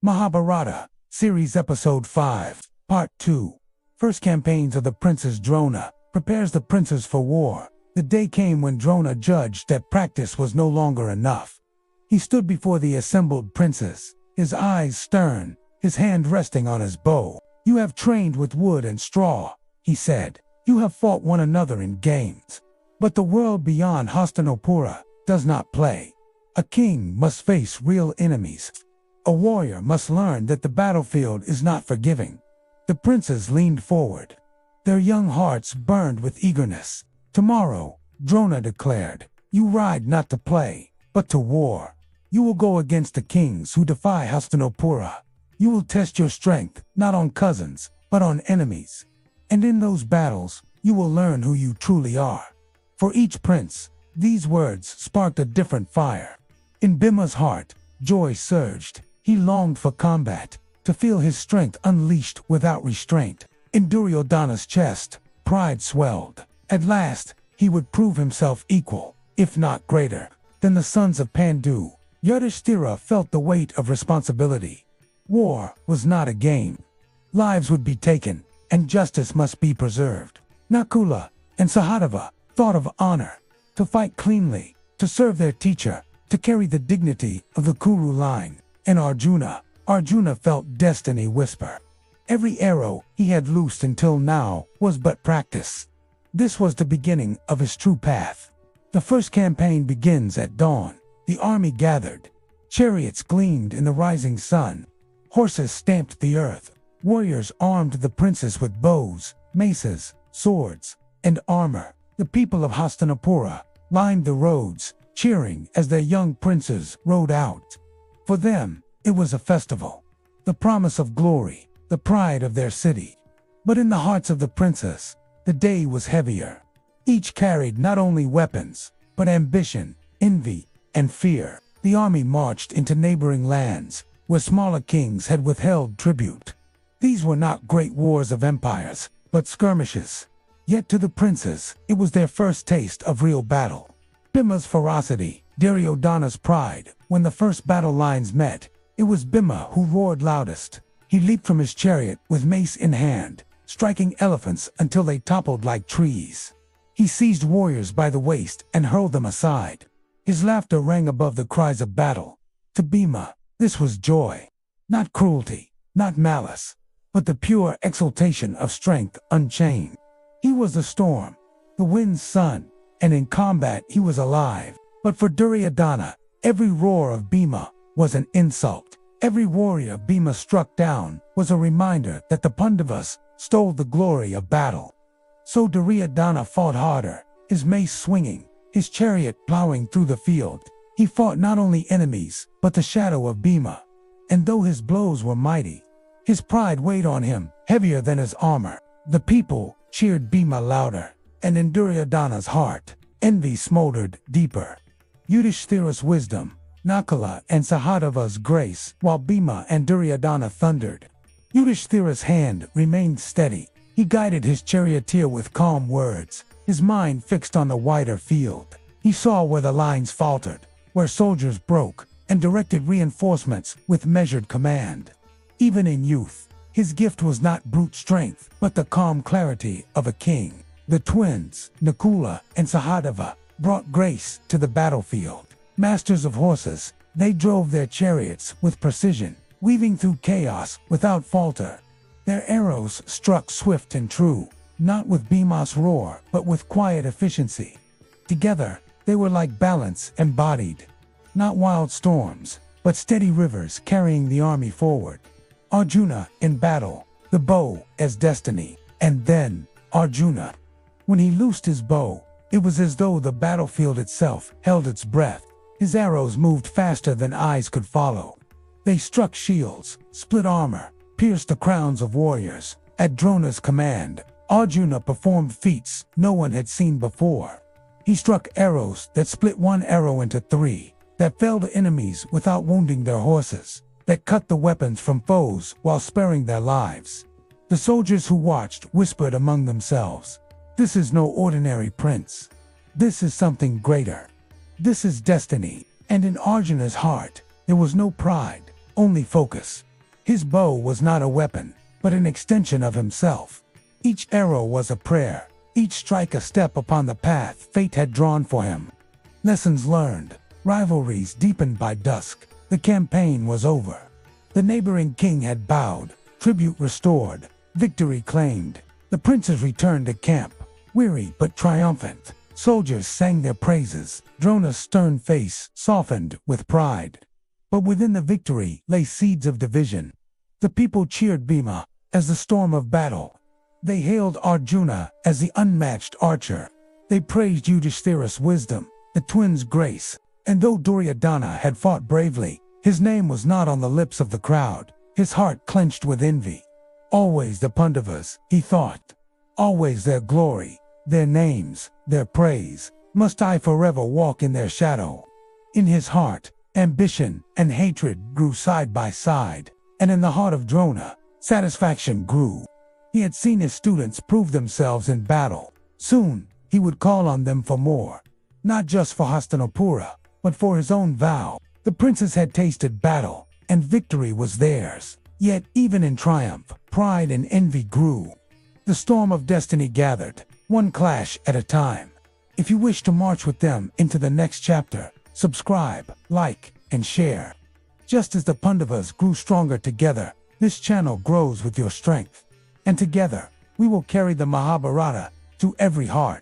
Mahabharata, Series Episode 5, Part 2. First campaigns of the Princess Drona prepares the princes for war. The day came when Drona judged that practice was no longer enough. He stood before the assembled princes, his eyes stern, his hand resting on his bow. "You have trained with wood and straw," he said. "You have fought one another in games. But the world beyond Hastinapura does not play. A king must face real enemies. A warrior must learn that the battlefield is not forgiving." The princes leaned forward. Their young hearts burned with eagerness. "Tomorrow," Drona declared, "you ride not to play, but to war. You will go against the kings who defy Hastinapura. You will test your strength, not on cousins, but on enemies. And in those battles, you will learn who you truly are." For each prince, these words sparked a different fire. In Bhima's heart, joy surged. He longed for combat, to feel his strength unleashed without restraint. In Duryodhana's chest, pride swelled. At last, he would prove himself equal, if not greater, than the sons of Pandu. Yudhishthira felt the weight of responsibility. War was not a game. Lives would be taken, and justice must be preserved. Nakula and Sahadeva thought of honor, to fight cleanly, to serve their teacher, to carry the dignity of the Kuru line. And Arjuna felt destiny whisper. Every arrow he had loosed until now was but practice. This was the beginning of his true path. The first campaign begins at dawn. The army gathered. Chariots gleamed in the rising sun. Horses stamped the earth. Warriors armed the princes with bows, maces, swords, and armor. The people of Hastinapura lined the roads, cheering as their young princes rode out. For them, it was a festival, the promise of glory, the pride of their city. But in the hearts of the princes, the day was heavier. Each carried not only weapons, but ambition, envy, and fear. The army marched into neighboring lands, where smaller kings had withheld tribute. These were not great wars of empires, but skirmishes. Yet to the princes, it was their first taste of real battle. Bhima's ferocity, Duryodhana's pride. When the first battle lines met, it was Bhima who roared loudest. He leaped from his chariot with mace in hand, striking elephants until they toppled like trees. He seized warriors by the waist and hurled them aside. His laughter rang above the cries of battle. To Bhima, this was joy. Not cruelty, not malice, but the pure exultation of strength unchained. He was the storm, the wind's son, and in combat he was alive. But for Duryodhana, every roar of Bhima was an insult. Every warrior Bhima struck down was a reminder that the Pandavas stole the glory of battle. So Duryodhana fought harder, his mace swinging, his chariot plowing through the field. He fought not only enemies, but the shadow of Bhima. And though his blows were mighty, his pride weighed on him, heavier than his armor. The people cheered Bhima louder, and in Duryodhana's heart, envy smoldered deeper. Yudhishthira's wisdom, Nakula and Sahadeva's grace, while Bhima and Duryodhana thundered. Yudhishthira's hand remained steady. He guided his charioteer with calm words, his mind fixed on the wider field. He saw where the lines faltered, where soldiers broke, and directed reinforcements with measured command. Even in youth, his gift was not brute strength, but the calm clarity of a king. The twins, Nakula and Sahadeva, brought grace to the battlefield. Masters of horses, they drove their chariots with precision, weaving through chaos without falter. Their arrows struck swift and true, not with Bhima's roar, but with quiet efficiency. Together, they were like balance embodied. Not wild storms, but steady rivers carrying the army forward. Arjuna in battle, the bow as destiny, and then Arjuna. When he loosed his bow, it was as though the battlefield itself held its breath. His arrows moved faster than eyes could follow. They struck shields, split armor, pierced the crowns of warriors. At Drona's command, Arjuna performed feats no one had seen before. He struck arrows that split one arrow into three, that felled enemies without wounding their horses, that cut the weapons from foes while sparing their lives. The soldiers who watched whispered among themselves, "This is no ordinary prince. This is something greater. This is destiny." And in Arjuna's heart, there was no pride, only focus. His bow was not a weapon, but an extension of himself. Each arrow was a prayer, each strike a step upon the path fate had drawn for him. Lessons learned, rivalries deepened by dusk. The campaign was over. The neighboring king had bowed, tribute restored, victory claimed. The princes returned to camp, weary but triumphant. Soldiers sang their praises. Drona's stern face softened with pride. But within the victory lay seeds of division. The people cheered Bhima as the storm of battle. They hailed Arjuna as the unmatched archer. They praised Yudhishthira's wisdom, the twins' grace. And though Duryodhana had fought bravely, his name was not on the lips of the crowd. His heart clenched with envy. Always the Pandavas, he thought. Always their glory, their names, their praise. Must I forever walk in their shadow? In his heart, ambition and hatred grew side by side. And in the heart of Drona, satisfaction grew. He had seen his students prove themselves in battle. Soon, he would call on them for more. Not just for Hastinapura, but for his own vow. The princes had tasted battle, and victory was theirs. Yet, even in triumph, pride and envy grew. The storm of destiny gathered, one clash at a time. If you wish to march with them into the next chapter, subscribe, like, and share. Just as the Pandavas grew stronger together, this channel grows with your strength. And together, we will carry the Mahabharata to every heart.